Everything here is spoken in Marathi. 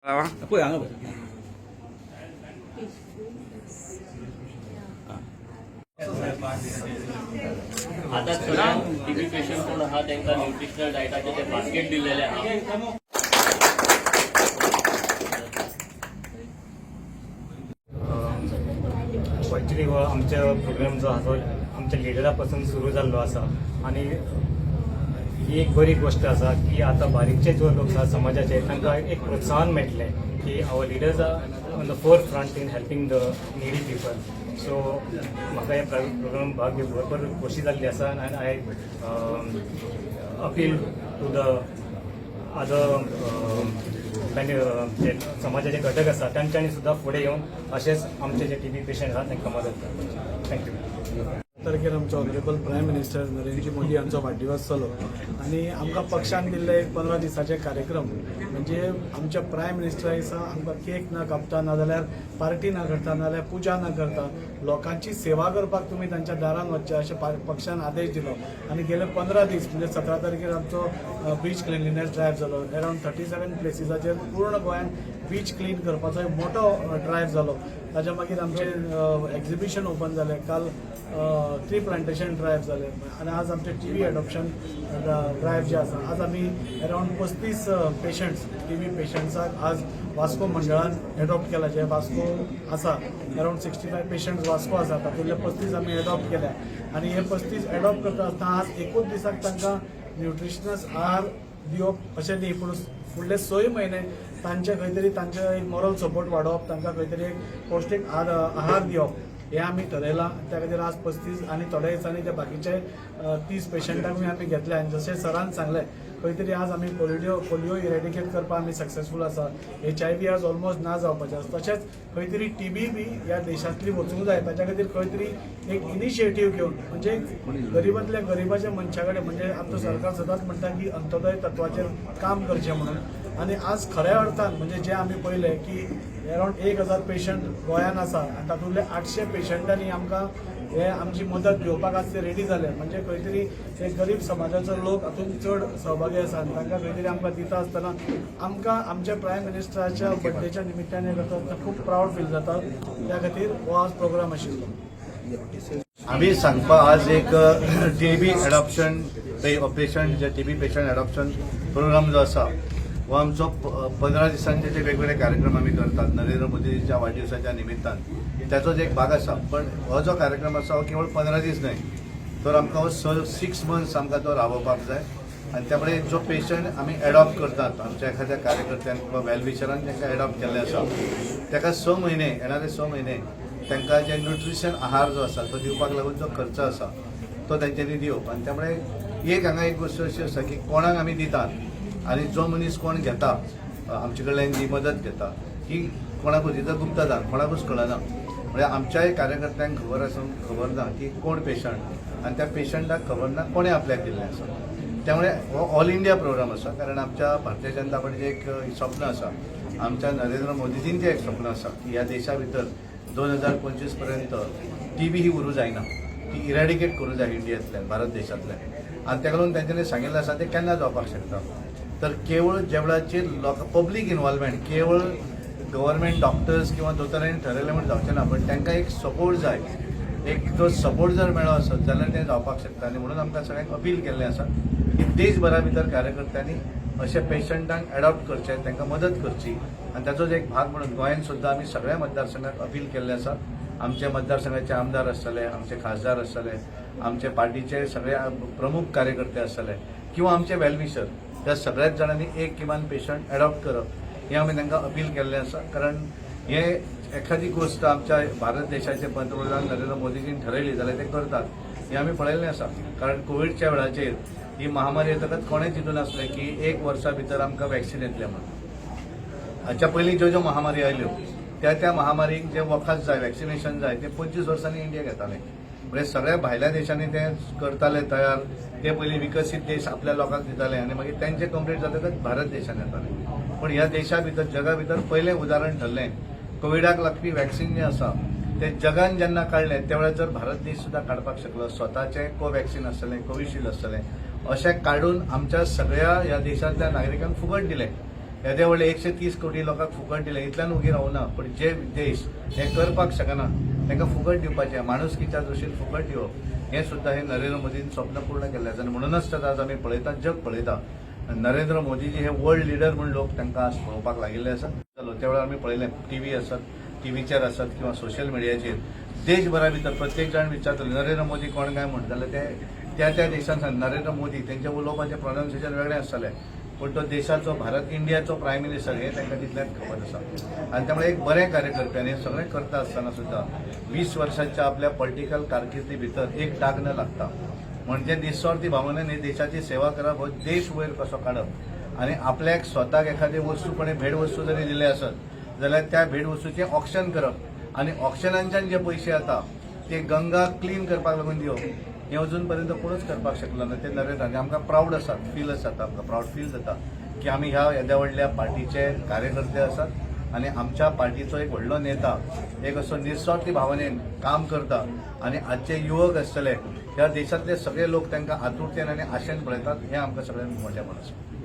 पळय हांगा पळय. आता सगळ्यांक टीबी पेशंट कोण आहा तांकां न्यूट्रिशनल डायटाचे ते बास्केट दिलेले आहा. ॲक्च्युली आमच्या प्रोग्राम जो आसा तो आमच्या लिडरा पासून सुरू जाल्लो आसा आणि ही एक बरी गोष्ट आसा की आता बारीकचे जो लोक आसा समाजाचे तांकां एक प्रोत्साहन मेळटलें की our leaders are on the forefront in helping the needy people. So म्हाका हे प्रोग्राम भाग घेवन भरपूर खोशी जाल्ली आसा आनी I appeal to the other जे समाजाचे घटक आसा तांच्यांनी सुद्दां फुडें येवन अशेंच आमचे जे टीबी पेशंट आसा तांकां मदत करपाक. थँक्यू. तारखेर आमचो honourable prime minister Narendra Modi हांचो वाडदिवस चलो आनी आमकां पक्षान दिल्ले एक 15 दिसाचे कार्यक्रम म्हणजे आमच्या प्रायम मिनिस्टरा दिसा आमकां केक ना कापता नाजाल्यार पार्टी ना करता नाजाल्यार पुजा ना करता लोकांची सेवा करपाक तुमी तांच्या दारान वचचे अशें पक्षान आदेश दिलो. आनी गेले 15 दीस म्हणजे 17 तारखेर आमचो बीच क्लिनलीनेस ड्रायव्ह जालो. अरावंड 37 प्लेसीसाचेर पूर्ण गोंयान बीच क्लीन करपाचो एक मोठो ड्रायव्ह जालो. ताच्या मागीर आमचे एक्झिबिशन ओपन जालें. काल ट्री प्लांटेशन ड्रायव्ह जाले आनी आज आमचे टीबी एडॉप्शन ड्रायव्ह जे आसा आज आमी अरावंड 35 पेशंट्स टीबी पेशंट्साक आज वास्को मंडळान एडॉप्ट केला. जे वास्को आसा अरावंड 65 पेशंट्स वास्को आसा तातूंतले 35 आमी एडॉप्ट केल्या आनी हे 35 एडॉप्ट करता आसतना आज एकूच दिसाक तांकां न्यूट्रिशनस आहार दिवप अशें न्ही पूण फुडले 6 म्हयने तांचे खंय तरी तांचे एक मॉरल सपोर्ट वाडोवप तांकां खंय तरी एक पौश्टीक आहार दिवप हे आमी ठरयलां. त्या खातीर आज 35 आनी थोड्या दिसांनी ते बाकीचे 30 पेशंटांकूय आमी घेतले आनी जशें सरान सांगलें खंय तरी आज आमी पोलिओ इरेडिकेट करपाक आमी सक्सेसफूल आसा. HIV आज ऑलमोस्ट ना जावपाचें आसा. तशेंच खंय तरी TB बी ह्या देशांतली वचूंक जाय ताच्या खातीर खंय तरी एक इनिशिएटीव घेवन म्हणजे गरीबांतल्या गरीबाच्या मनशा कडेन म्हणजे आमचो सरकार सदांच म्हणटा की अंत्योदय तत्वाचेर काम करचें म्हणून. आनी आज खऱ्या अर्थान म्हणजे जे आमी पळयलें की अरावंड 1000 पेशंट गोंयान आसा आनी तातूंतले 800 पेशंटांनी आमकां हे आमची मदत घेवपाक आज ते रेडी जाले. म्हणजे खंय तरी एक गरीब समाजाचो लोक हातूंत चड सहभागी आसा आनी तांकां खंय तरी आमकां दिता आसतना आमकां आमच्या प्रायम मिनिस्टराच्या बर्थडेच्या निमित्तान करता खूब प्रावड फील जाता. त्या खातीर हो आज प्रोग्राम आशिल्लो. आम्ही सांगपा आज एक टीबी एडॉप्शन ऑपरेशन जे टीबी पेशंट एडॉप्शन प्रोग्राम जो आसा हो आमचो 15 दिसांचे जे वेगवेगळे कार्यक्रम आम्ही करतात नरेंद्र मोदींच्या वाढदिवसाच्या निमित्तान त्याचोच एक भाग आसा. पण हो जो कार्यक्रम आसा हो केवळ 15 दीस न्हय तर आमकां हो 6 मंथ्स आमकां तो राबोवपाक जाय. आनी त्या मुळे जो पेशंट आमी एडॉप्ट करतात आमच्या एखाद्या कार्यकर्त्यान किंवा वेलविशरान तांकां एडॉप्ट केल्ले आसा ताका 6 म्हयने येणारे 6 म्हयने तांकां जे न्यूट्रिशन आहार जो आसा तो दिवपाक लागून जो खर्च आसा तो तांच्यांनी दिवप. आनी त्या मुळे हांगा एक गोश्ट अशी आसा की कोणाक आमी दितात आनी जो मनीस कोण घेता आमचे कडल्यान जी मदत घेता ही कोणाकूच इथं गुप्तदान कोणाकूच कळना. म्हणजे आमच्याय कार्यकर्त्यांक खबर ना की कोण पेशंट आनी त्या पेशंटाक खबर ना कोणे आपल्याक दिल्लें आसा. त्यामुळे हो ऑल इंडिया प्रोग्राम आसा. कारण आमच्या भारतीय जनता पार्टीचें एक स्वप्न आसा आमच्या नरेंद्र मोदीजींचें एक स्वप्न आसा की ह्या देशा भितर 2025 पर्यंत TB ही उरूं जायना ती इरॅडिकेट करूं जाय इंडियांतल्यान भारत देशांतल्यान. आनी ताका लागून तांच्यांनी सांगिल्लें आसा ते केन्ना जावपाक शकता तर केवळ ज्या वेळाचेर पब्लीक इन्वॉल्वमेंट केवळ गव्हर्मेंट डॉक्टर्स किंवा दोतोरांनी ठरयलें म्हण जावचें ना पण तांकां एक सपोर्ट जाय. एक तो सपोर्ट जर मेळ्ळो आसत जाल्यार तें जावपाक शकता. आनी म्हणून आमकां सगळ्यांक अपील केल्लें आसा की देशभरा भितर कार्यकर्त्यांनी अशे पेशंटांक एडॉप्ट करचे तांकां मदत करची. आनी ताचोच एक भाग म्हणून गोंयांत सुद्दां आमी सगळ्या मतदारसंघाक अपील केल्लें आसा. आमचे मतदारसंघाचे आमदार आसतले आमचे खासदार आसतले आमचे पार्टीचे सगळे प्रमुख कार्यकर्ते आसतले किंवा आमचे वेलविशर त्या सगळ्याच जाणांनी एक किमान पेशंट एडॉप्ट करप हे आमी तांकां अपील केल्लें आसा. कारण हे एखादी गोष्ट आमच्या भारत देशाचे पंतप्रधान नरेंद्र मोदीजीन ठरयली जाल्यार ते करतात हे आमी पळयल्लें आसा. कारण कोविडच्या वेळाचेर ही महामारी येतकच कोणेच चिंतून नासलें की 1 वर्सा भितर आमकां वॅक्सिन येतलें म्हणून. हाच्या पयलीं ज्यो महामारी आयल्यो त्या महामारीक जे वखद जाय वॅक्सिनेशन जाय ते 25 वर्सांनी इंडिया घेताले. म्हणजे सगळ्या भायल्या देशांनी ते करताले तयार ते पयलीं विकसीत देश आपल्या लोकांक दिताले आनी मागीर तेंचे कंप्लीट जातकच भारत देशान येताले. पण ह्या देशा भितर जगा भितर पयलें उदाहरण ठरलें कोविडाक लागपी वॅक्सिन जें आसा ते जगान जेन्ना काडलें त्या वेळार जर भारत देश सुद्दां काडपाक शकलो स्वताचें कोवॅक्सिन आसतलें कोविशिल्ड आसतलें अशें काडून आमच्या सगळ्या ह्या देशांतल्या नागरिकांक फुकट दिलें. येद्या व्हडले 130 कोटी लोकांक फुकट दिले इतल्यान उगी रावना पण जे देश हे करपाक शकना तांकां फुकट दिवपाचें माणुसकीच्या दृश्टीन फुकट दिवप हें सुद्दां हे नरेंद्र मोदीन स्वप्न पूर्ण केल्लें आसा आनी म्हणूनच तर आज आमी पळयता जग पळयता नरेंद्र मोदीजी हे वर्ल्ड लिडर म्हूण लोक तांकां आज पळोवपाक लागिल्ले आसात त्या वेळार आमी पळयलें टीव्ही आसात टीव्हीचेर आसात किंवा सोशल मिडियाचेर देशभरा भितर प्रत्येक जाण विचारतले नरेंद्र मोदी कोण काय म्हणटा जाल्यार ते त्या देशांत नरेंद्र मोदी तेंचे उलोवपाचें प्रोनाउन्सिएशन वेगळें आसतलें पण तो देशाचो भारत इंडियाचो प्रायम मिनिस्टर हे तांकां तितलेंच खबर आसा आनी त्यामुळे एक बरें कार्य करपी आनी हें सगळें करता आसतना सुद्दां 20 वर्सांच्या आपल्या पॉलिटिकल कारकिर्दी भितर एक डाग न लागता म्हणजे निस्वार्थी भावनेन हे देशाची सेवा करप हो देश वयर कसो काडप आनी आपल्याक स्वताक एखादी वस्तू कोणें भेटवस्तू जरी दिले आसत जाल्यार त्या भेटवस्तूचें ऑक्शन करप आनी ऑक्शनांच्यान जे पयशे येता ते गंगा क्लीन करपाक लागून दिवप हे अजून पर्यंत कोणूच करपाक शकलो ना ते नरेंद्र आनी आमकां प्राऊड आसा फील आसा आमकां प्राऊड फील जाता की आमी ह्या येद्या व्हडल्या पार्टीचे कार्यकर्ते आसात आनी आमच्या पार्टीचो एक व्हडलो नेता एक असो निस्वार्थी भावनेन काम करता आनी आजचे युवक आसतले ह्या देशांतले सगळे लोक तांकां आतुरतेन आनी आशेन पळयतात हें आमकां सगळ्यांक मोठेपण आसा